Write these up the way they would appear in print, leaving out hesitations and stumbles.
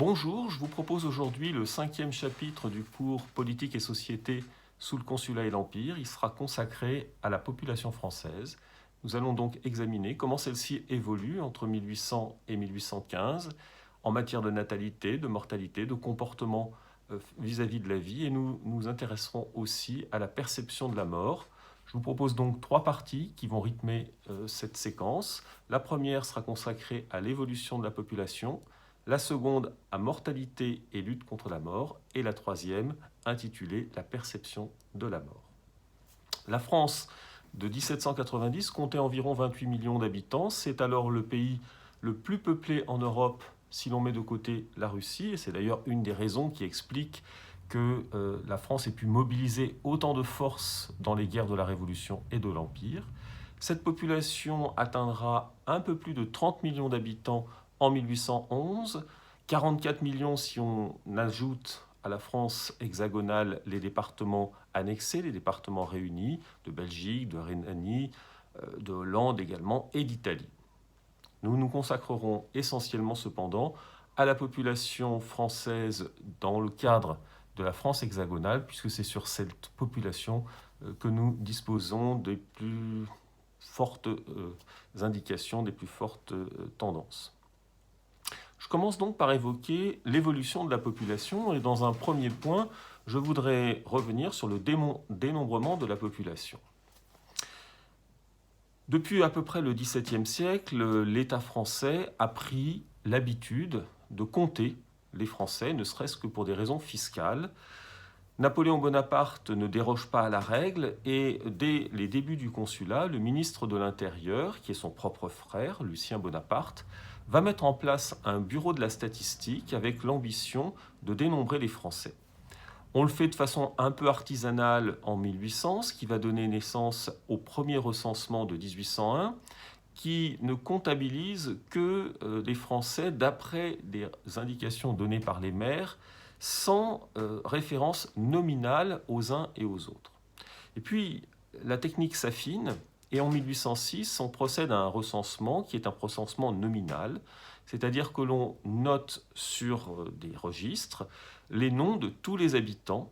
Bonjour, je vous propose aujourd'hui le 5e chapitre du cours Politique et société sous le Consulat et l'Empire. Il sera consacré à la population française. Nous allons donc examiner comment celle-ci évolue entre 1800 et 1815 en matière de natalité, de mortalité, de comportement vis-à-vis de la vie, et nous nous intéresserons aussi à la perception de la mort. Je vous propose donc 3 parties qui vont rythmer cette séquence. La première sera consacrée à l'évolution de la population, la seconde à mortalité et lutte contre la mort, et la troisième intitulée La perception de la mort. La France de 1790 comptait environ 28 millions d'habitants. C'est alors le pays le plus peuplé en Europe si l'on met de côté la Russie, et c'est d'ailleurs une des raisons qui explique que la France ait pu mobiliser autant de forces dans les guerres de la Révolution et de l'Empire. Cette population atteindra un peu plus de 30 millions d'habitants en 1811, 44 millions si on ajoute à la France hexagonale les départements annexés, les départements réunis de Belgique, de Rhénanie, de Hollande également et d'Italie. Nous nous consacrerons essentiellement cependant à la population française dans le cadre de la France hexagonale, puisque c'est sur cette population que nous disposons des plus fortes indications, des plus fortes tendances. Je commence donc par évoquer l'évolution de la population, et dans un premier point, je voudrais revenir sur le dénombrement de la population. Depuis à peu près le XVIIe siècle, l'État français a pris l'habitude de compter les Français, ne serait-ce que pour des raisons fiscales. Napoléon Bonaparte ne déroge pas à la règle, et dès les débuts du consulat, le ministre de l'Intérieur, qui est son propre frère, Lucien Bonaparte, va mettre en place un bureau de la statistique avec l'ambition de dénombrer les Français. On le fait de façon un peu artisanale en 1800, ce qui va donner naissance au premier recensement de 1801, qui ne comptabilise que les Français d'après des indications données par les maires, sans référence nominale aux uns et aux autres. Et puis, la technique s'affine, et en 1806, on procède à un recensement qui est un recensement nominal, c'est-à-dire que l'on note sur des registres les noms de tous les habitants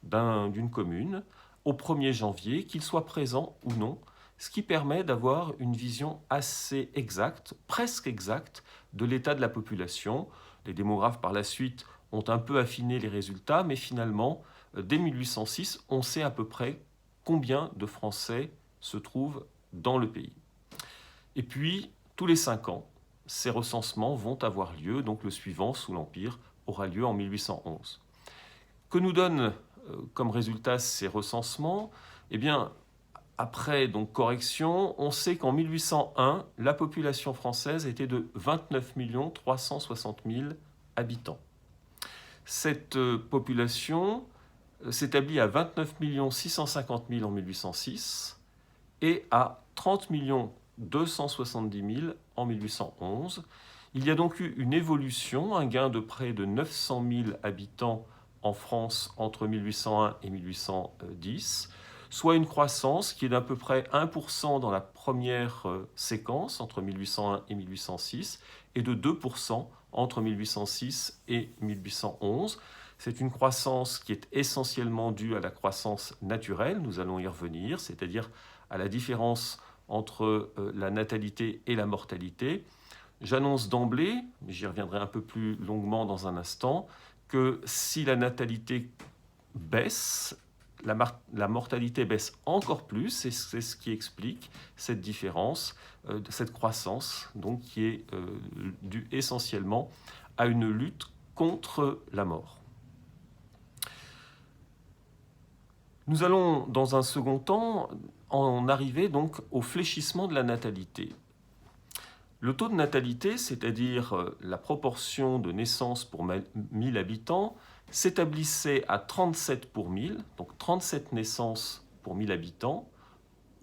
d'une commune au 1er janvier, qu'ils soient présents ou non, ce qui permet d'avoir une vision assez exacte, presque exacte, de l'état de la population. Les démographes, par la suite, ont un peu affiné les résultats, mais finalement, dès 1806, on sait à peu près combien de Français se trouvent dans le pays. Et puis, tous les 5 ans, ces recensements vont avoir lieu, donc le suivant, sous l'Empire, aura lieu en 1811. Que nous donnent comme résultat ces recensements ? Eh bien, après donc correction, on sait qu'en 1801, la population française était de 29 360 000 habitants. Cette population s'établit à 29 650 000 en 1806 et à 30 270 000 en 1811. Il y a donc eu une évolution, un gain de près de 900 000 habitants en France entre 1801 et 1810, soit une croissance qui est d'à peu près 1% dans la première séquence entre 1801 et 1806 et de 2% entre 1806 et 1811. C'est une croissance qui est essentiellement due à la croissance naturelle, nous allons y revenir, c'est-à-dire à la différence entre la natalité et la mortalité. J'annonce d'emblée, mais j'y reviendrai un peu plus longuement dans un instant, que si la natalité baisse, la mortalité baisse encore plus, et c'est ce qui explique cette différence, cette croissance, donc, qui est due essentiellement à une lutte contre la mort. Nous allons, dans un second temps, en arriver donc au fléchissement de la natalité. Le taux de natalité, c'est-à-dire la proportion de naissances pour 1000 habitants, s'établissait à 37 pour 1000, donc 37 naissances pour 1000 habitants,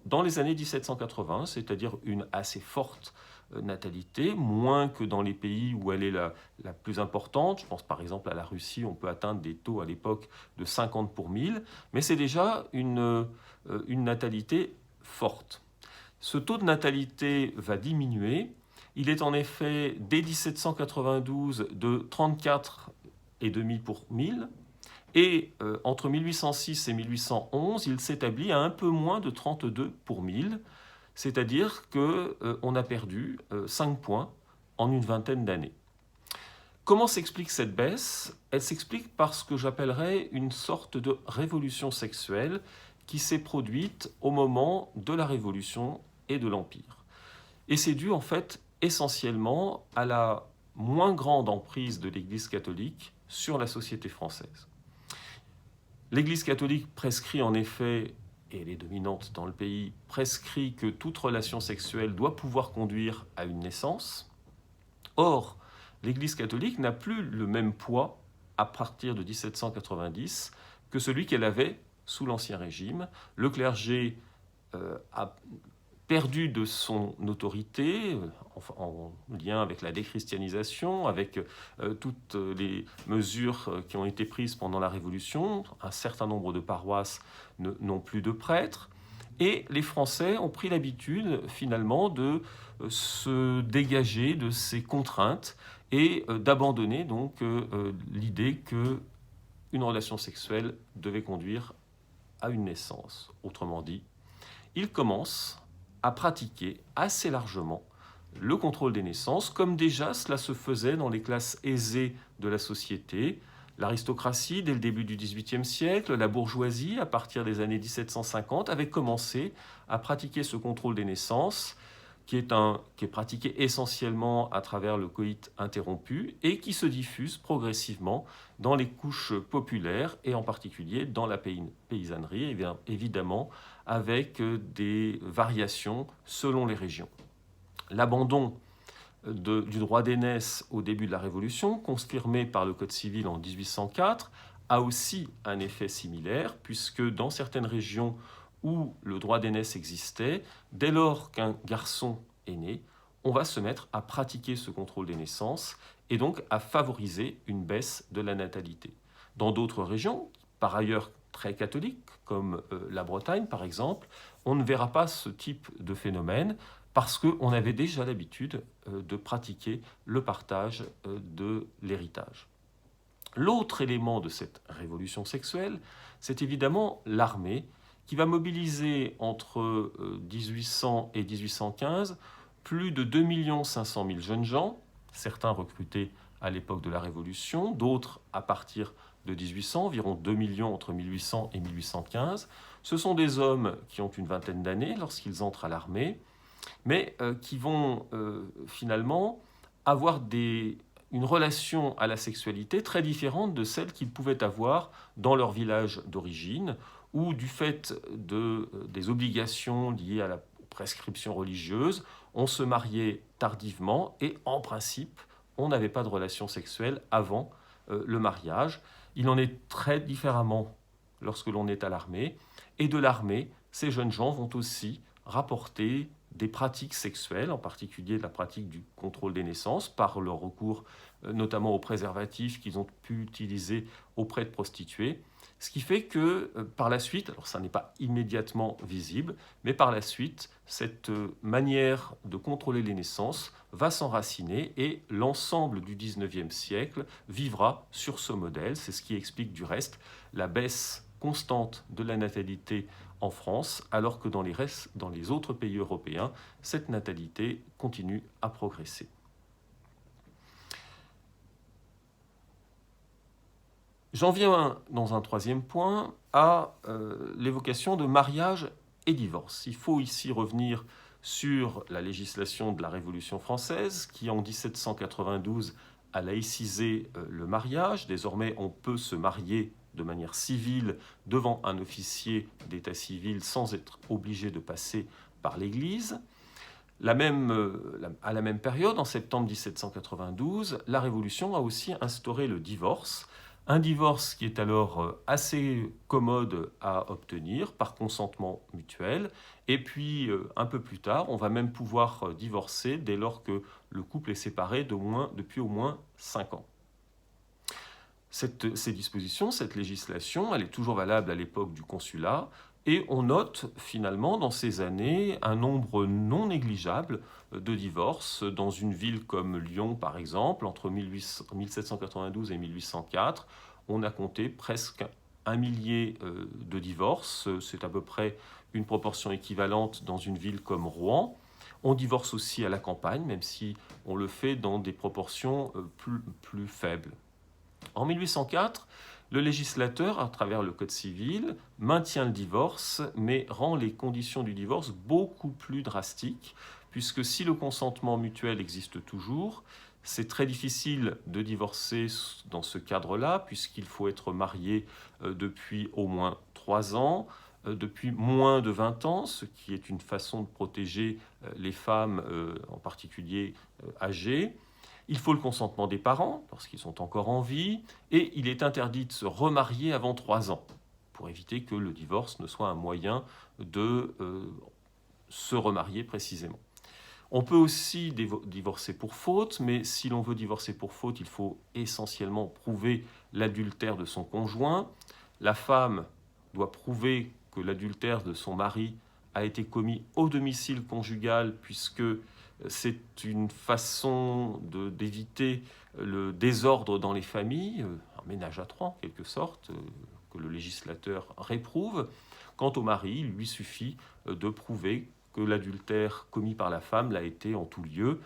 dans les années 1780, c'est-à-dire une assez forte natalité, moins que dans les pays où elle est la plus importante. Je pense par exemple à la Russie, on peut atteindre des taux à l'époque de 50 pour 1000, mais c'est déjà une natalité forte. Ce taux de natalité va diminuer, Il est en effet, dès 1792, de 34,5 pour 1000. Et entre 1806 et 1811, il s'établit à un peu moins de 32 pour 1000, c'est-à-dire qu'on a perdu 5 points en une vingtaine d'années. Comment s'explique cette baisse? Elle s'explique par ce que j'appellerais une sorte de révolution sexuelle qui s'est produite au moment de la Révolution et de l'Empire. Et c'est dû en fait essentiellement à la moins grande emprise de l'Église catholique sur la société française. L'Église catholique prescrit en effet, et elle est dominante dans le pays, prescrit que toute relation sexuelle doit pouvoir conduire à une naissance. Or, l'Église catholique n'a plus le même poids à partir de 1790 que celui qu'elle avait sous l'Ancien Régime. Le clergé a perdu de son autorité en lien avec la déchristianisation, avec toutes les mesures qui ont été prises pendant la Révolution. Un certain nombre de paroisses n'ont plus de prêtres. Et les Français ont pris l'habitude finalement de se dégager de ces contraintes et d'abandonner donc l'idée qu'une relation sexuelle devait conduire à une naissance. Autrement dit, ils commencent à pratiquer assez largement le contrôle des naissances, comme déjà cela se faisait dans les classes aisées de la société, l'aristocratie dès le début du XVIIIe siècle, la bourgeoisie à partir des années 1750 avait commencé à pratiquer ce contrôle des naissances, qui est pratiqué essentiellement à travers le coït interrompu et qui se diffuse progressivement dans les couches populaires et en particulier dans la paysannerie, et bien évidemment avec des variations selon les régions. L'abandon du droit d'aînesse au début de la Révolution, confirmé par le Code civil en 1804, a aussi un effet similaire, puisque dans certaines régions où le droit d'aînesse existait, dès lors qu'un garçon est né, on va se mettre à pratiquer ce contrôle des naissances et donc à favoriser une baisse de la natalité. Dans d'autres régions, par ailleurs très catholiques, comme la Bretagne par exemple, on ne verra pas ce type de phénomène parce qu'on avait déjà l'habitude de pratiquer le partage de l'héritage. L'autre élément de cette révolution sexuelle, c'est évidemment l'armée, qui va mobiliser entre 1800 et 1815 plus de 2 500 000 jeunes gens, certains recrutés à l'époque de la Révolution, d'autres à partir de 1800, environ 2 millions entre 1800 et 1815. Ce sont des hommes qui ont une vingtaine d'années lorsqu'ils entrent à l'armée, mais qui vont finalement avoir une relation à la sexualité très différente de celle qu'ils pouvaient avoir dans leur village d'origine, où du fait des obligations liées à la prescription religieuse, on se mariait tardivement et en principe, on n'avait pas de relation sexuelle avant le mariage. Il en est très différemment lorsque l'on est à l'armée. Et de l'armée, ces jeunes gens vont aussi rapporter des pratiques sexuelles, en particulier la pratique du contrôle des naissances, par leur recours notamment aux préservatifs qu'ils ont pu utiliser auprès de prostituées. Ce qui fait que par la suite, alors ça n'est pas immédiatement visible, mais par la suite, cette manière de contrôler les naissances va s'enraciner et l'ensemble du XIXe siècle vivra sur ce modèle. C'est ce qui explique du reste la baisse constante de la natalité en France, alors que dans les autres pays européens, cette natalité continue à progresser. J'en viens, dans un troisième point, à l'évocation de mariage et divorce. Il faut ici revenir sur la législation de la Révolution française, qui en 1792 a laïcisé le mariage. Désormais, on peut se marier de manière civile devant un officier d'état civil sans être obligé de passer par l'Église. À la même période, en septembre 1792, la Révolution a aussi instauré le divorce. Un divorce qui est alors assez commode à obtenir par consentement mutuel. Et puis, un peu plus tard, on va même pouvoir divorcer dès lors que le couple est séparé depuis au moins 5 ans. Ces dispositions, cette législation, elle est toujours valable à l'époque du Consulat, Et on note finalement dans ces années un nombre non négligeable de divorces. Dans une ville comme Lyon, par exemple, entre 1792 et 1804, on a compté presque 1 millier de divorces. C'est à peu près une proportion équivalente dans une ville comme Rouen. On divorce aussi à la campagne, même si on le fait dans des proportions plus faibles. En 1804, le législateur, à travers le Code civil, maintient le divorce, mais rend les conditions du divorce beaucoup plus drastiques, puisque si le consentement mutuel existe toujours, c'est très difficile de divorcer dans ce cadre-là, puisqu'il faut être marié depuis au moins 3 ans, depuis moins de 20 ans, ce qui est une façon de protéger les femmes, en particulier âgées. Il faut le consentement des parents, parce qu'ils sont encore en vie, et il est interdit de se remarier avant 3 ans, pour éviter que le divorce ne soit un moyen de se remarier précisément. On peut aussi divorcer pour faute, mais si l'on veut divorcer pour faute, il faut essentiellement prouver l'adultère de son conjoint. La femme doit prouver que l'adultère de son mari a été commis au domicile conjugal, puisque c'est une façon d'éviter le désordre dans les familles, un ménage à trois en quelque sorte, que le législateur réprouve. Quant au mari, il lui suffit de prouver que l'adultère commis par la femme l'a été en tout lieu.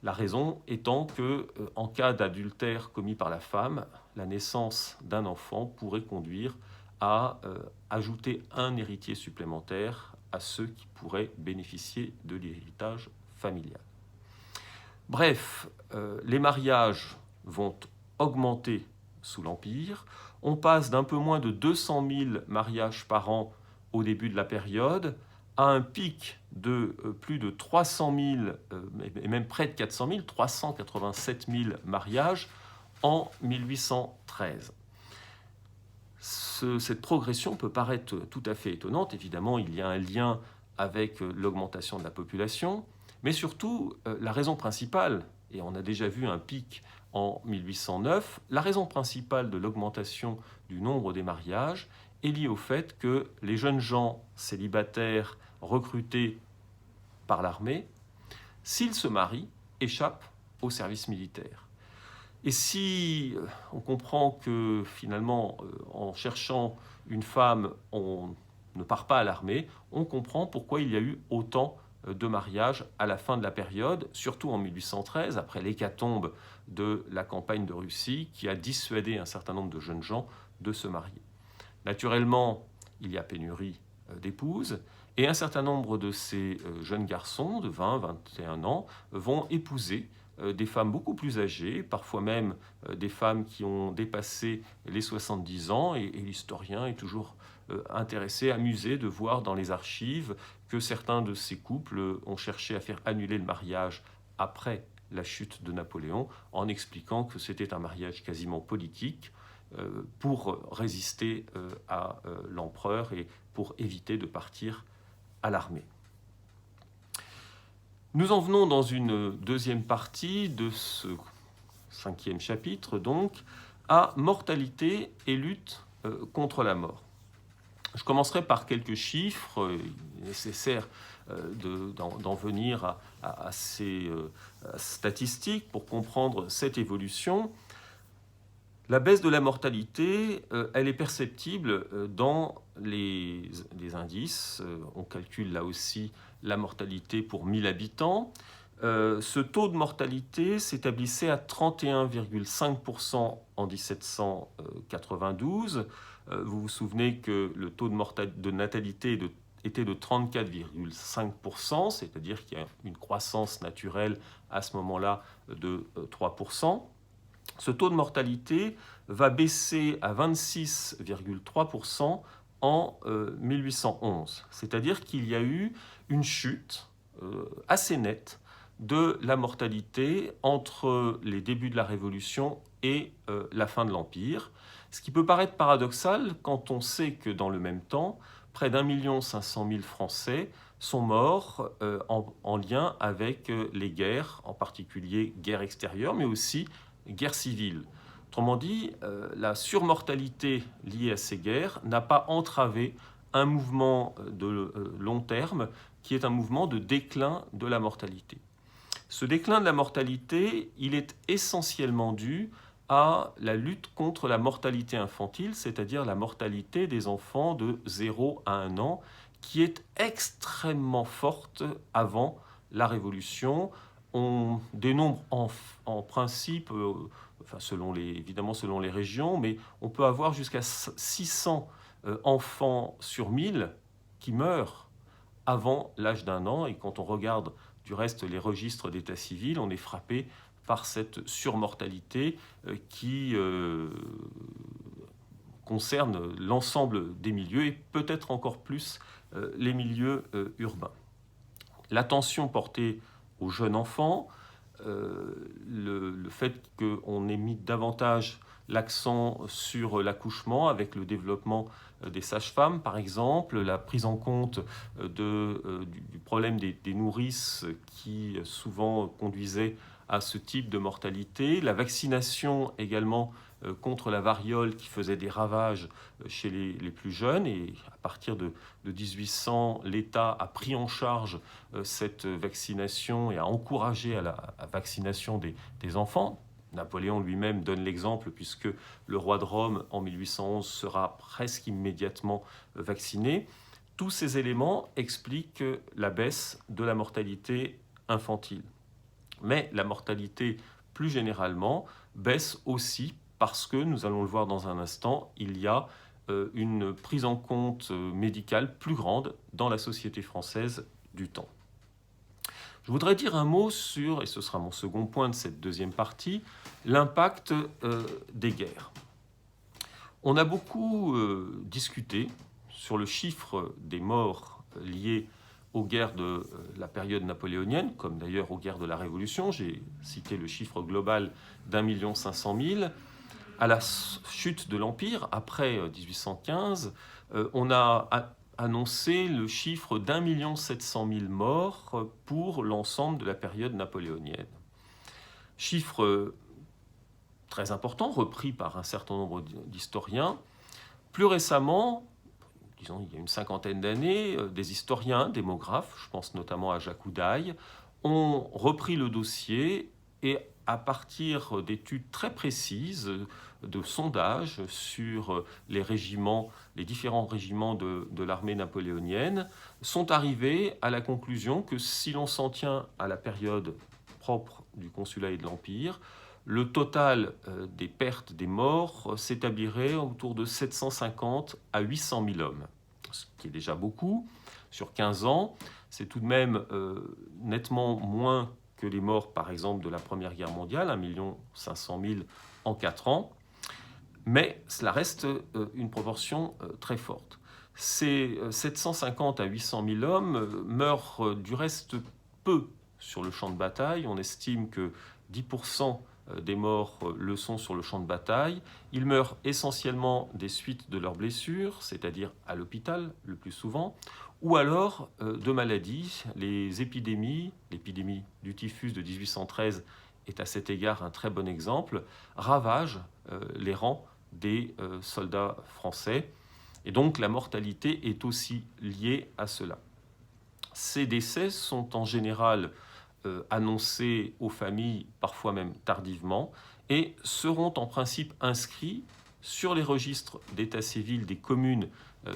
La raison étant que, en cas d'adultère commis par la femme, la naissance d'un enfant pourrait conduire à ajouter un héritier supplémentaire à ceux qui pourraient bénéficier de l'héritage familial. Bref, les mariages vont augmenter sous l'Empire. On passe d'un peu moins de 200 000 mariages par an au début de la période à un pic de plus de 300 000, et même près de 400 000, 387 000 mariages en 1813. Cette progression peut paraître tout à fait étonnante. Évidemment, il y a un lien avec l'augmentation de la population, mais surtout, la raison principale, et on a déjà vu un pic en 1809, la raison principale de l'augmentation du nombre des mariages est liée au fait que les jeunes gens célibataires recrutés par l'armée, s'ils se marient, échappent au service militaire. Et si on comprend que finalement, en cherchant une femme, on ne part pas à l'armée, on comprend pourquoi il y a eu autant de mariages à la fin de la période, surtout en 1813, après l'hécatombe de la campagne de Russie, qui a dissuadé un certain nombre de jeunes gens de se marier. Naturellement, il y a pénurie d'épouses, et un certain nombre de ces jeunes garçons de 20, 21 ans vont épouser des femmes beaucoup plus âgées, parfois même des femmes qui ont dépassé les 70 ans, et l'historien est toujours intéressé, amusé de voir dans les archives que certains de ces couples ont cherché à faire annuler le mariage après la chute de Napoléon, en expliquant que c'était un mariage quasiment politique pour résister à l'empereur et pour éviter de partir à l'armée. Nous en venons dans une deuxième partie de ce 5e chapitre, donc, à mortalité et lutte contre la mort. Je commencerai par quelques chiffres. Il est nécessaire d'en venir à ces statistiques pour comprendre cette évolution. La baisse de la mortalité, elle est perceptible dans les indices. On calcule là aussi la mortalité pour 1000 habitants. Ce taux de mortalité s'établissait à 31,5% en 1792. Vous vous souvenez que le taux de natalité était de 34,5%, c'est-à-dire qu'il y a une croissance naturelle à ce moment-là de 3%. Ce taux de mortalité va baisser à 26,3% en 1811. C'est-à-dire qu'il y a eu une chute assez nette de la mortalité entre les débuts de la Révolution et la fin de l'Empire. Ce qui peut paraître paradoxal quand on sait que dans le même temps, près d'1 500 000 Français sont morts en lien avec les guerres, en particulier guerre extérieure, mais aussi guerre civile. Autrement dit, la surmortalité liée à ces guerres n'a pas entravé un mouvement de long terme qui est un mouvement de déclin de la mortalité. Ce déclin de la mortalité, il est essentiellement dû à la lutte contre la mortalité infantile, c'est-à-dire la mortalité des enfants de 0 à 1 an, qui est extrêmement forte avant la Révolution. On dénombre en principe, évidemment selon les régions, mais on peut avoir jusqu'à 600 enfants sur 1000 qui meurent avant l'âge d'1 an. Et quand on regarde du reste les registres d'état civil, on est frappé par cette surmortalité qui concerne l'ensemble des milieux et peut-être encore plus les milieux urbains. L'attention portée aux jeunes enfants, le fait qu'on ait mis davantage l'accent sur l'accouchement avec le développement des sages-femmes, par exemple, la prise en compte du problème des nourrices qui souvent conduisait à ce type de mortalité, la vaccination également contre la variole qui faisait des ravages chez les plus jeunes. Et à partir de 1800, l'État a pris en charge cette vaccination et a encouragé à la vaccination des enfants. Napoléon lui-même donne l'exemple puisque le roi de Rome en 1811 sera presque immédiatement vacciné. Tous ces éléments expliquent la baisse de la mortalité infantile. Mais la mortalité, plus généralement, baisse aussi parce que, nous allons le voir dans un instant, il y a une prise en compte médicale plus grande dans la société française du temps. Je voudrais dire un mot sur, et ce sera mon second point de cette deuxième partie, l'impact des guerres. On a beaucoup discuté sur le chiffre des morts liés aux guerres de la période napoléonienne, comme d'ailleurs aux guerres de la Révolution. J'ai cité le chiffre global d'1 500 000. À la chute de l'Empire, après 1815, on a annoncé le chiffre d'1 700 000 morts pour l'ensemble de la période napoléonienne. Chiffre très important, repris par un certain nombre d'historiens. Plus récemment, disons il y a une cinquantaine d'années, des historiens, démographes, je pense notamment à Jacques Houdaille, ont repris le dossier et à partir d'études très précises, de sondages sur les régiments, les différents régiments de l'armée napoléonienne, sont arrivés à la conclusion que si l'on s'en tient à la période propre du consulat et de l'Empire, le total des pertes, des morts, s'établirait autour de 750 à 800 000 hommes, ce qui est déjà beaucoup. Sur 15 ans, c'est tout de même nettement moins que les morts, par exemple, de la Première Guerre mondiale, 1 500 000 en 4 ans, mais cela reste une proportion très forte. Ces 750 à 800 000 hommes meurent du reste peu sur le champ de bataille. On estime que 10% des morts le sont sur le champ de bataille. Ils meurent essentiellement des suites de leurs blessures, c'est-à-dire à l'hôpital le plus souvent, ou alors de maladies. Les épidémies, l'épidémie du typhus de 1813 est à cet égard un très bon exemple, ravagent les rangs des soldats français. Et donc la mortalité est aussi liée à cela. Ces décès sont en général annoncés aux familles, parfois même tardivement, et seront en principe inscrits sur les registres d'état civil des communes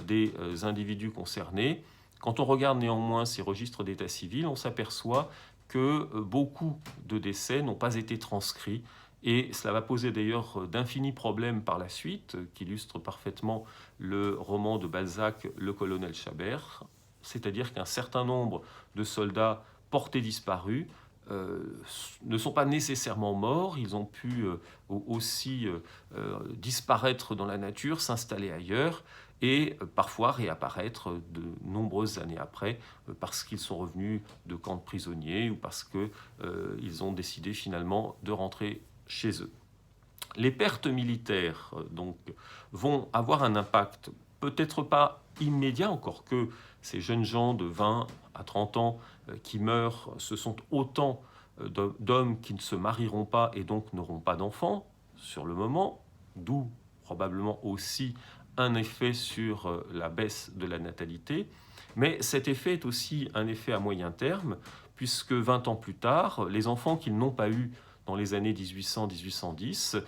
des individus concernés. Quand on regarde néanmoins ces registres d'état civil, on s'aperçoit que beaucoup de décès n'ont pas été transcrits, et cela va poser d'ailleurs d'infinis problèmes par la suite, qu'illustre parfaitement le roman de Balzac, Le colonel Chabert, c'est-à-dire qu'un certain nombre de soldats portés disparus ne sont pas nécessairement morts, ils ont pu aussi disparaître dans la nature, s'installer ailleurs, et parfois réapparaître de nombreuses années après, parce qu'ils sont revenus de camps de prisonniers ou parce qu'ils ont décidé finalement de rentrer chez eux. Les pertes militaires donc, vont avoir un impact peut-être pas immédiat, encore que ces jeunes gens de 20 à 30 ans qui meurent, ce sont autant d'hommes qui ne se marieront pas et donc n'auront pas d'enfants sur le moment, d'où probablement aussi un effet sur la baisse de la natalité, mais cet effet est aussi un effet à moyen terme, puisque 20 ans plus tard, les enfants qu'ils n'ont pas eus dans les années 1800-1810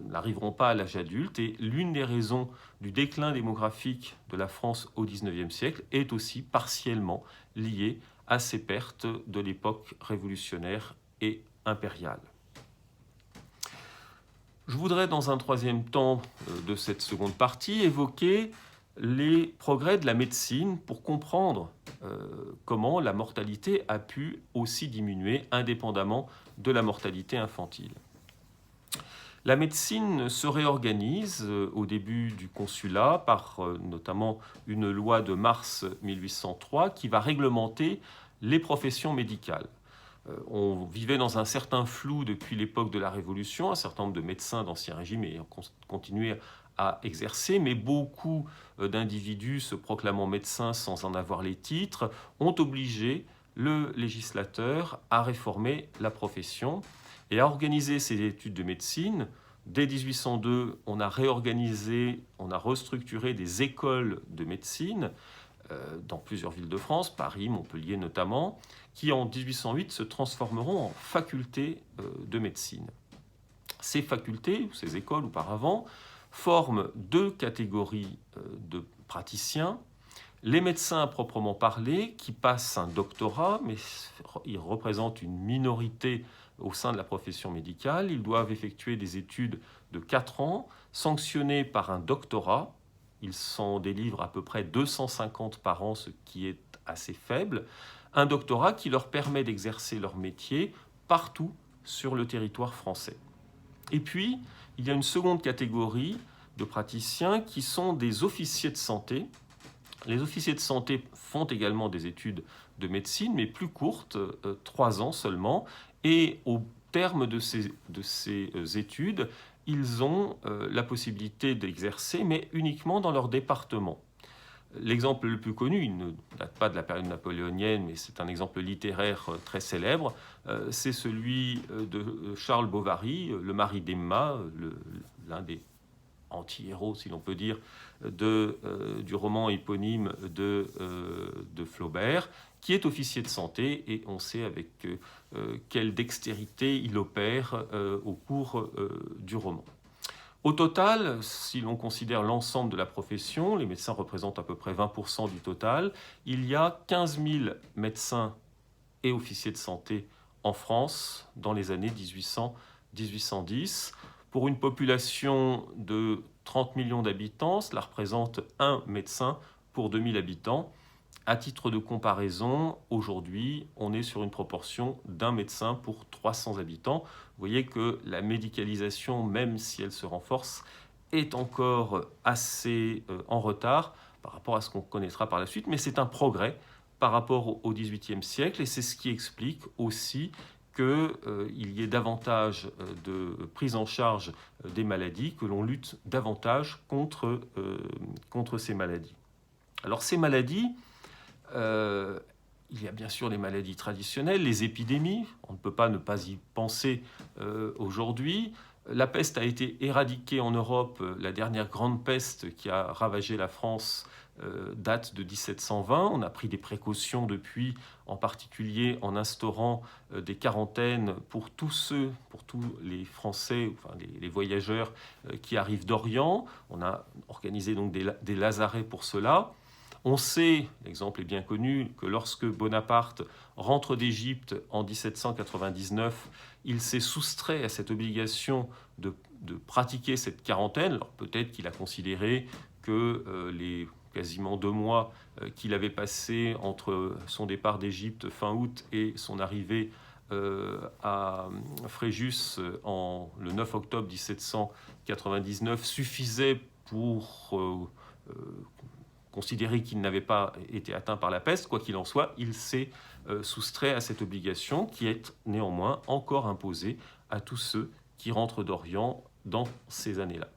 n'arriveront pas à l'âge adulte, et l'une des raisons du déclin démographique de la France au XIXe siècle est aussi partiellement liée à ces pertes de l'époque révolutionnaire et impériale. Je voudrais, dans un troisième temps de cette seconde partie, évoquer les progrès de la médecine pour comprendre comment la mortalité a pu aussi diminuer indépendamment de la mortalité infantile. La médecine se réorganise au début du Consulat par notamment une loi de mars 1803 qui va réglementer les professions médicales. On vivait dans un certain flou depuis l'époque de la Révolution. Un certain nombre de médecins d'Ancien Régime ont continué à exercer, mais beaucoup d'individus se proclamant médecins sans en avoir les titres ont obligé le législateur à réformer la profession et à organiser ses études de médecine. Dès 1802, on a réorganisé, on a restructuré des écoles de médecine dans plusieurs villes de France, Paris, Montpellier notamment, qui en 1808 se transformeront en facultés de médecine. Ces facultés, ces écoles auparavant, forment deux catégories de praticiens. Les médecins à proprement parler, qui passent un doctorat, mais ils représentent une minorité au sein de la profession médicale. Ils doivent effectuer des études de 4 ans, sanctionnées par un doctorat. Ils s'en délivrent à peu près 250 par an, ce qui est assez faible. Un doctorat qui leur permet d'exercer leur métier partout sur le territoire français. Et puis, il y a une seconde catégorie de praticiens qui sont des officiers de santé. Les officiers de santé font également des études de médecine, mais plus courtes, 3 ans seulement. Et au terme de ces études, ils ont la possibilité d'exercer, mais uniquement dans leur département. L'exemple le plus connu, il ne date pas de la période napoléonienne, mais c'est un exemple littéraire très célèbre, c'est celui de Charles Bovary, le mari d'Emma, l'un des anti-héros, si l'on peut dire, du roman éponyme de Flaubert, qui est officier de santé, et on sait avec quelle dextérité il opère au cours du roman. Au total, si l'on considère l'ensemble de la profession, les médecins représentent à peu près 20% du total, il y a 15 000 médecins et officiers de santé en France dans les années 1800-1810. Pour une population de 30 millions d'habitants, cela représente un médecin pour 2000 habitants. À titre de comparaison, aujourd'hui, on est sur une proportion d'un médecin pour 300 habitants. Vous voyez que la médicalisation, même si elle se renforce, est encore assez en retard par rapport à ce qu'on connaîtra par la suite, mais c'est un progrès par rapport au XVIIIe siècle, et c'est ce qui explique aussi qu'il y ait davantage de prise en charge des maladies, que l'on lutte davantage contre ces maladies. Alors ces maladies, il y a bien sûr les maladies traditionnelles, les épidémies, on ne peut pas ne pas y penser aujourd'hui. La peste a été éradiquée en Europe, la dernière grande peste qui a ravagé la France date de 1720. On a pris des précautions depuis, en particulier en instaurant des quarantaines pour tous les Français, enfin les voyageurs qui arrivent d'Orient. On a organisé donc des lazarets pour cela. On sait, l'exemple est bien connu, que lorsque Bonaparte rentre d'Égypte en 1799, il s'est soustrait à cette obligation de pratiquer cette quarantaine. Alors peut-être qu'il a considéré que les quasiment 2 mois qu'il avait passés entre son départ d'Égypte fin août et son arrivée à Fréjus le 9 octobre 1799 suffisaient pour considérer qu'il n'avait pas été atteint par la peste. Quoi qu'il en soit, il s'est soustrait à cette obligation qui est néanmoins encore imposée à tous ceux qui rentrent d'Orient dans ces années-là.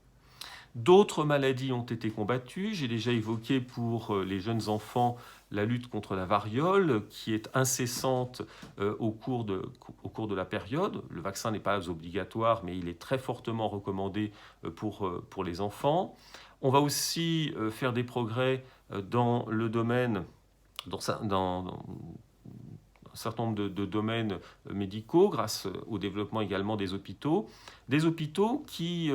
D'autres maladies ont été combattues. J'ai déjà évoqué pour les jeunes enfants la lutte contre la variole, qui est incessante au cours de la période. Le vaccin n'est pas obligatoire, mais il est très fortement recommandé pour les enfants. On va aussi faire des progrès dans le domaine, dans un certain nombre de domaines médicaux, grâce au développement également des hôpitaux. Des hôpitaux qui,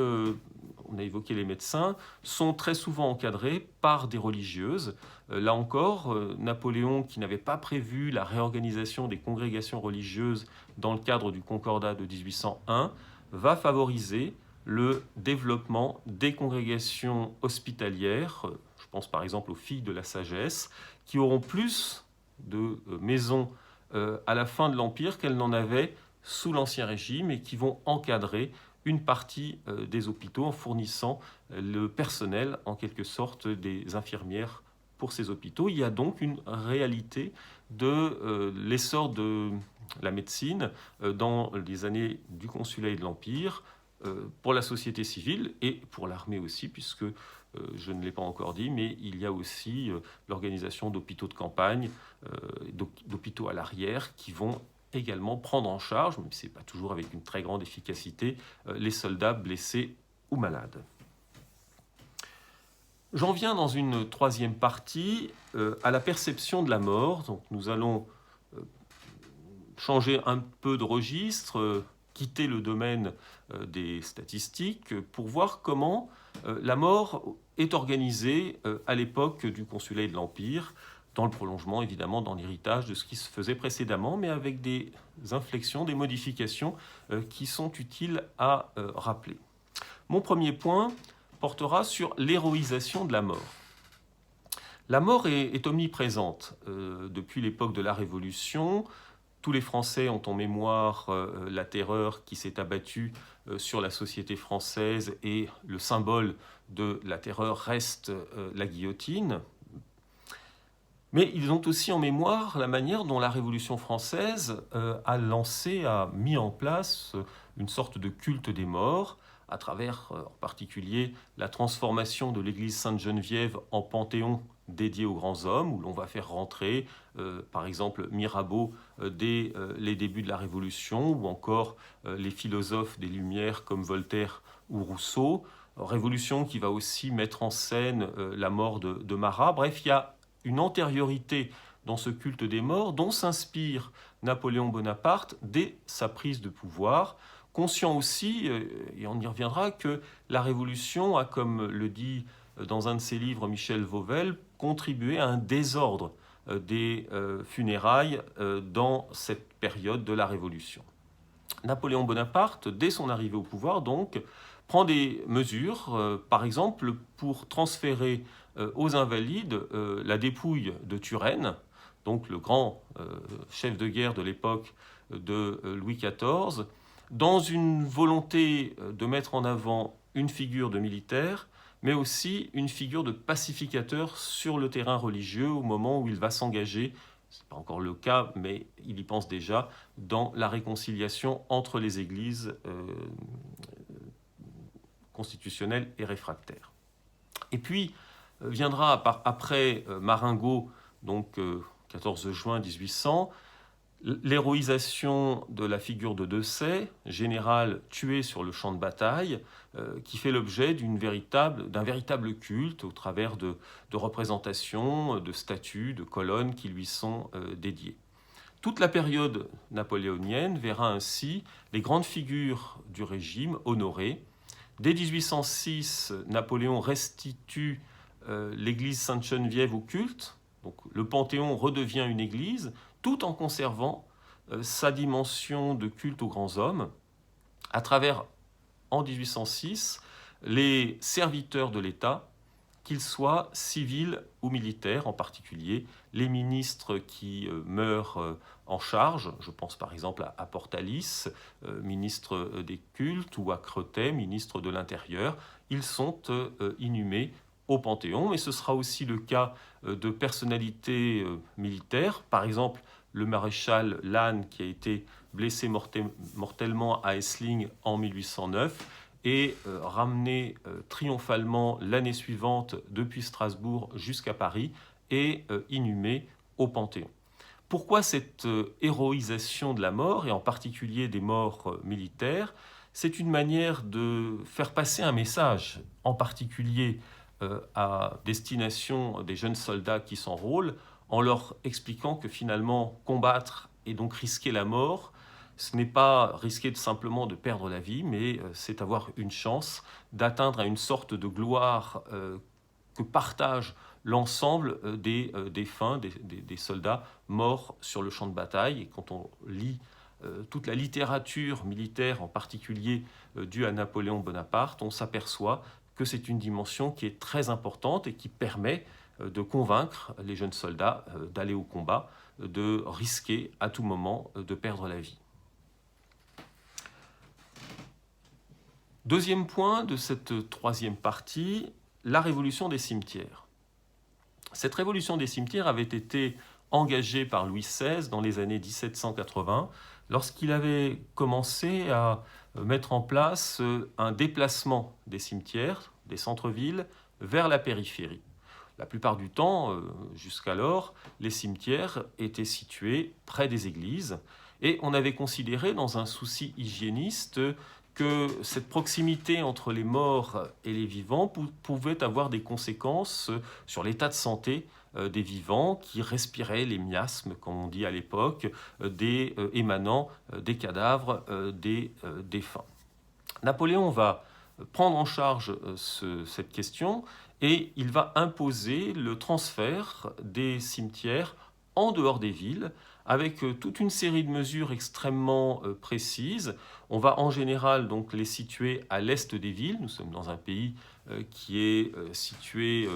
on a évoqué les médecins, sont très souvent encadrés par des religieuses. Là encore, Napoléon, qui n'avait pas prévu la réorganisation des congrégations religieuses dans le cadre du Concordat de 1801, va favoriser le développement des congrégations hospitalières. Je pense par exemple aux filles de la sagesse, qui auront plus de maisons à la fin de l'Empire qu'elles n'en avaient sous l'Ancien Régime et qui vont encadrer une partie des hôpitaux en fournissant le personnel, en quelque sorte, des infirmières pour ces hôpitaux. Il y a donc une réalité de l'essor de la médecine dans les années du Consulat et de l'Empire, pour la société civile et pour l'armée aussi, puisque je ne l'ai pas encore dit, mais il y a aussi l'organisation d'hôpitaux de campagne, d'hôpitaux à l'arrière, qui vont également prendre en charge, même si ce n'est pas toujours avec une très grande efficacité, les soldats blessés ou malades. J'en viens dans une troisième partie à la perception de la mort. Donc nous allons changer un peu de registre, quitter le domaine des statistiques pour voir comment la mort est organisée à l'époque du Consulat et de l'Empire, dans le prolongement, évidemment, dans l'héritage de ce qui se faisait précédemment, mais avec des inflexions, des modifications qui sont utiles à rappeler. Mon premier point portera sur l'héroïsation de la mort. La mort est omniprésente depuis l'époque de la Révolution. Tous les Français ont en mémoire la terreur qui s'est abattue sur la société française, et le symbole de la terreur reste la guillotine. Mais ils ont aussi en mémoire la manière dont la Révolution française a mis en place une sorte de culte des morts, à travers en particulier la transformation de l'église Sainte-Geneviève en panthéon dédié aux grands hommes, où l'on va faire rentrer, par exemple, Mirabeau dès les débuts de la Révolution, ou encore les philosophes des Lumières comme Voltaire ou Rousseau. Révolution qui va aussi mettre en scène la mort de Marat. Bref, il y a une antériorité dans ce culte des morts dont s'inspire Napoléon Bonaparte dès sa prise de pouvoir, conscient aussi, et on y reviendra, que la Révolution a, comme le dit dans un de ses livres Michel Vauvel, contribué à un désordre des funérailles dans cette période de la Révolution. Napoléon Bonaparte, dès son arrivée au pouvoir, donc, prend des mesures, par exemple pour transférer aux Invalides la dépouille de Turenne, donc le grand chef de guerre de l'époque de Louis XIV, dans une volonté de mettre en avant une figure de militaire, mais aussi une figure de pacificateur sur le terrain religieux au moment où il va s'engager, ce n'est pas encore le cas, mais il y pense déjà, dans la réconciliation entre les églises constitutionnelles et réfractaires. Et puis, viendra après Marengo, donc 14 juin 1800, l'héroïsation de la figure de Desaix, général tué sur le champ de bataille, qui fait l'objet d'un véritable culte au travers de représentations, de statues, de colonnes qui lui sont dédiées. Toute la période napoléonienne verra ainsi les grandes figures du régime honorées. Dès 1806, Napoléon restitue l'église Sainte-Geneviève au culte. Donc, le Panthéon redevient une église, tout en conservant sa dimension de culte aux grands hommes, à travers, en 1806, les serviteurs de l'État, qu'ils soient civils ou militaires, en particulier les ministres qui meurent en charge, je pense par exemple à Portalis, ministre des cultes, ou à Crettet, ministre de l'Intérieur. Ils sont inhumés au Panthéon, mais ce sera aussi le cas de personnalités militaires, par exemple le maréchal Lannes qui a été blessé mortellement à Essling en 1809, et ramenés triomphalement l'année suivante depuis Strasbourg jusqu'à Paris et inhumés au Panthéon. Pourquoi cette héroïsation de la mort, et en particulier des morts militaires? C'est une manière de faire passer un message, en particulier à destination des jeunes soldats qui s'enrôlent, en leur expliquant que finalement combattre et donc risquer la mort, ce n'est pas risquer simplement de perdre la vie, mais c'est avoir une chance d'atteindre à une sorte de gloire que partagent l'ensemble des défunts, des soldats morts sur le champ de bataille. Et quand on lit toute la littérature militaire, en particulier due à Napoléon Bonaparte, on s'aperçoit que c'est une dimension qui est très importante et qui permet de convaincre les jeunes soldats d'aller au combat, de risquer à tout moment de perdre la vie. Deuxième point de cette troisième partie, la révolution des cimetières. Cette révolution des cimetières avait été engagée par Louis XVI dans les années 1780, lorsqu'il avait commencé à mettre en place un déplacement des cimetières, des centres-villes, vers la périphérie. La plupart du temps, jusqu'alors, les cimetières étaient situés près des églises, et on avait considéré, dans un souci hygiéniste, que cette proximité entre les morts et les vivants pouvait avoir des conséquences sur l'état de santé des vivants qui respiraient les miasmes, comme on dit à l'époque, émanant des cadavres des défunts. Napoléon va prendre en charge cette question et il va imposer le transfert des cimetières en dehors des villes, avec toute une série de mesures extrêmement précises. On va en général donc les situer à l'est des villes. Nous sommes dans un pays qui est situé,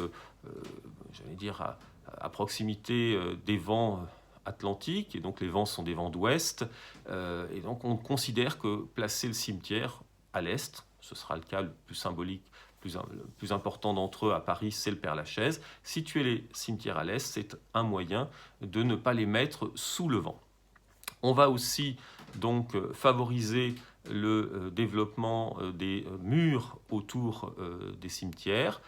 j'allais dire, à proximité des vents atlantiques, et donc les vents sont des vents d'ouest. Et donc on considère que placer le cimetière à l'est, ce sera le cas le plus symbolique, le plus important d'entre eux à Paris, c'est le Père-Lachaise. Situer les cimetières à l'est, c'est un moyen de ne pas les mettre sous le vent. On va aussi donc favoriser le développement des murs autour des cimetières.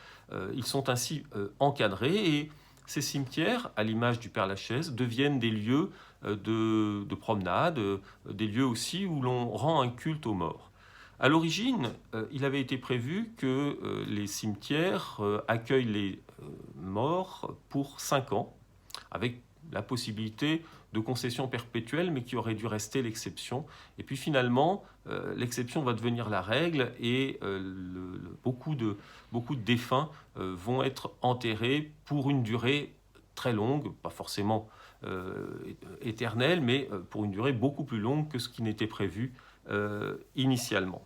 Ils sont ainsi encadrés et ces cimetières, à l'image du Père-Lachaise, deviennent des lieux de promenade, des lieux aussi où l'on rend un culte aux morts. À l'origine, il avait été prévu que les cimetières accueillent les morts pour 5 ans, avec la possibilité de concession perpétuelle, mais qui aurait dû rester l'exception. Et puis finalement, l'exception va devenir la règle et beaucoup de défunts vont être enterrés pour une durée très longue, pas forcément éternelle, mais pour une durée beaucoup plus longue que ce qui n'était prévu initialement.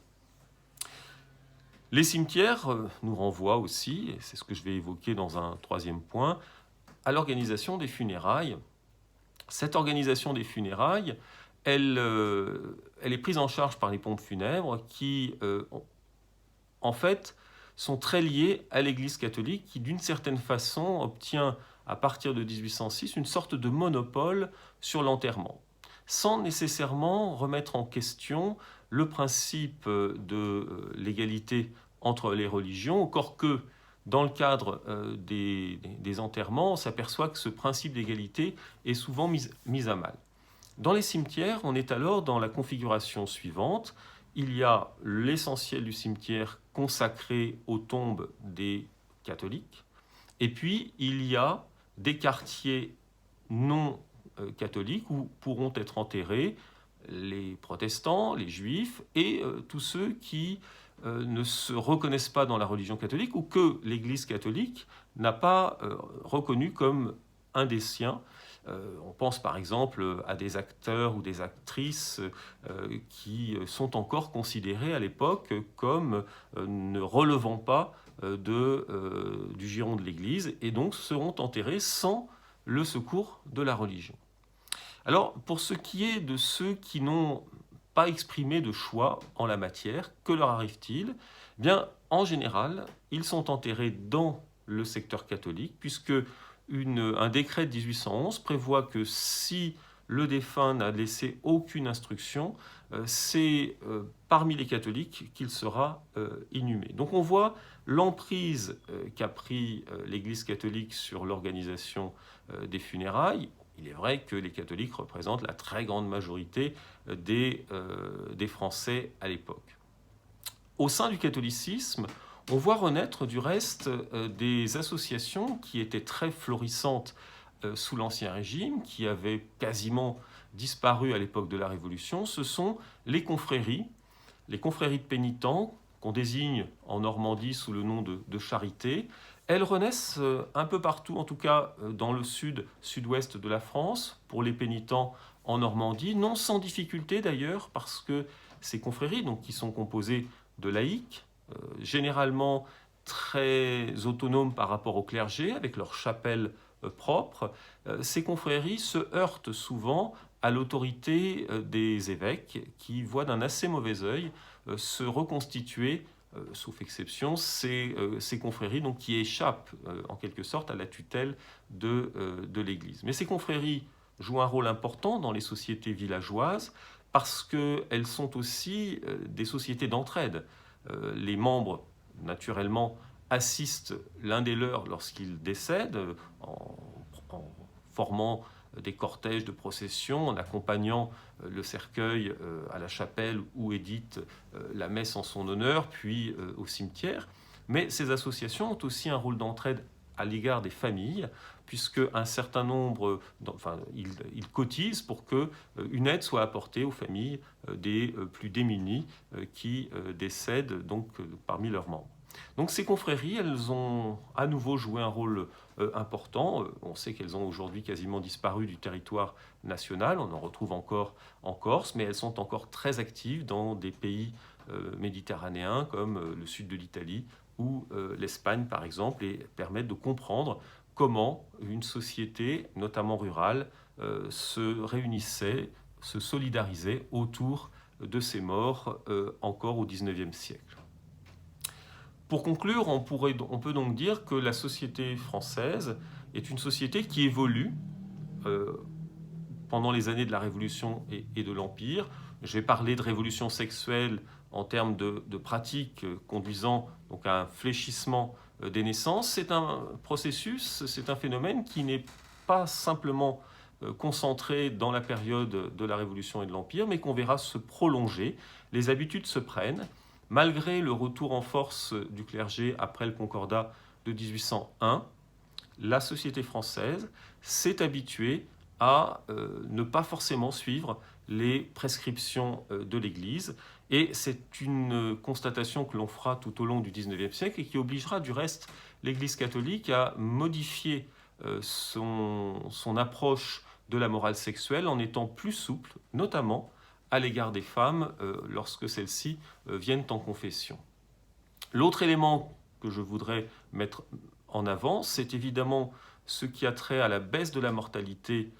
Les cimetières nous renvoient aussi, et c'est ce que je vais évoquer dans un troisième point, à l'organisation des funérailles. Cette organisation des funérailles, elle est prise en charge par les pompes funèbres qui, en fait, sont très liées à l'Église catholique qui, d'une certaine façon, obtient, à partir de 1806, une sorte de monopole sur l'enterrement, sans nécessairement remettre en question le principe de l'égalité entre les religions, encore que dans le cadre des enterrements, on s'aperçoit que ce principe d'égalité est souvent mis à mal. Dans les cimetières, on est alors dans la configuration suivante. Il y a l'essentiel du cimetière consacré aux tombes des catholiques, et puis il y a des quartiers non catholiques où pourront être enterrés les protestants, les juifs et tous ceux qui ne se reconnaissent pas dans la religion catholique ou que l'Église catholique n'a pas reconnu comme un des siens. On pense par exemple à des acteurs ou des actrices qui sont encore considérés à l'époque comme ne relevant pas du giron de l'Église et donc seront enterrés sans le secours de la religion. Alors, pour ce qui est de ceux qui n'ont pas exprimé de choix en la matière, que leur arrive-t-il ? Eh bien, en général, ils sont enterrés dans le secteur catholique, puisque un décret de 1811 prévoit que si le défunt n'a laissé aucune instruction, c'est parmi les catholiques qu'il sera inhumé. Donc on voit l'emprise qu'a pris l'Église catholique sur l'organisation des funérailles. Il est vrai que les catholiques représentent la très grande majorité des Français à l'époque. Au sein du catholicisme, on voit renaître du reste des associations qui étaient très florissantes sous l'Ancien Régime, qui avaient quasiment disparu à l'époque de la Révolution. Ce sont les confréries de pénitents, qu'on désigne en Normandie sous le nom de charité. Elles renaissent un peu partout, en tout cas dans le sud-ouest de la France, pour les pénitents en Normandie, non sans difficulté d'ailleurs, parce que ces confréries, donc, qui sont composées de laïcs, généralement très autonomes par rapport au clergé, avec leur chapelle propre, ces confréries se heurtent souvent à l'autorité des évêques qui voient d'un assez mauvais œil se reconstituer, sauf exception, ces confréries donc, qui échappent en quelque sorte à la tutelle de l'Église. Mais ces confréries jouent un rôle important dans les sociétés villageoises parce qu'elles sont aussi des sociétés d'entraide. Les membres, naturellement, assistent l'un des leurs lorsqu'ils décèdent en formant des cortèges de procession, en accompagnant le cercueil à la chapelle où est dite la messe en son honneur, puis au cimetière. Mais ces associations ont aussi un rôle d'entraide à l'égard des familles, puisque un certain nombre, ils cotisent pour qu'une aide soit apportée aux familles des plus démunis qui décèdent donc parmi leurs membres. Donc ces confréries, elles ont à nouveau joué un rôle important. On sait qu'elles ont aujourd'hui quasiment disparu du territoire national. On en retrouve encore en Corse, mais elles sont encore très actives dans des pays méditerranéens comme le sud de l'Italie ou l'Espagne par exemple, et permettent de comprendre comment une société, notamment rurale, se réunissait, se solidarisait autour de ces morts encore au XIXe siècle. Pour conclure, on peut donc dire que la société française est une société qui évolue pendant les années de la Révolution et de l'Empire. J'ai parlé de révolution sexuelle en termes de pratiques conduisant donc à un fléchissement des naissances. C'est un processus, c'est un phénomène qui n'est pas simplement concentré dans la période de la Révolution et de l'Empire, mais qu'on verra se prolonger. Les habitudes se prennent. Malgré le retour en force du clergé après le Concordat de 1801, la société française s'est habituée à ne pas forcément suivre les prescriptions de l'Église. Et c'est une constatation que l'on fera tout au long du XIXe siècle et qui obligera du reste l'Église catholique à modifier son approche de la morale sexuelle en étant plus souple, notamment à l'égard des femmes lorsque celles-ci viennent en confession. L'autre élément que je voudrais mettre en avant, c'est évidemment ce qui a trait à la baisse de la mortalité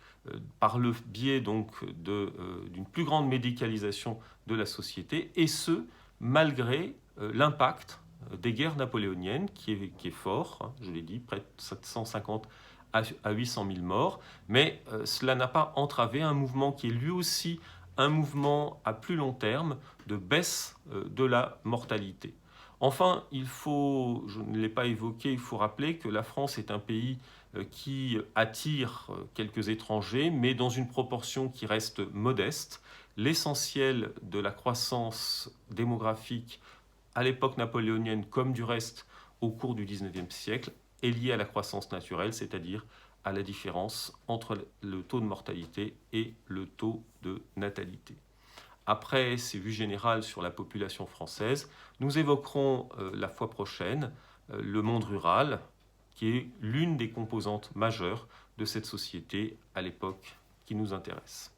par le biais donc d'une plus grande médicalisation de la société, et ce, malgré l'impact des guerres napoléoniennes qui est fort, hein, je l'ai dit, près de 750 à 800 000 morts, mais cela n'a pas entravé un mouvement qui est lui aussi un mouvement à plus long terme de baisse de la mortalité. Enfin, je ne l'ai pas évoqué, il faut rappeler que la France est un pays qui attire quelques étrangers, mais dans une proportion qui reste modeste. L'essentiel de la croissance démographique à l'époque napoléonienne, comme du reste au cours du XIXe siècle, est lié à la croissance naturelle, c'est-à-dire à la différence entre le taux de mortalité et le taux de natalité. Après ces vues générales sur la population française, nous évoquerons la fois prochaine le monde rural, qui est l'une des composantes majeures de cette société à l'époque qui nous intéresse.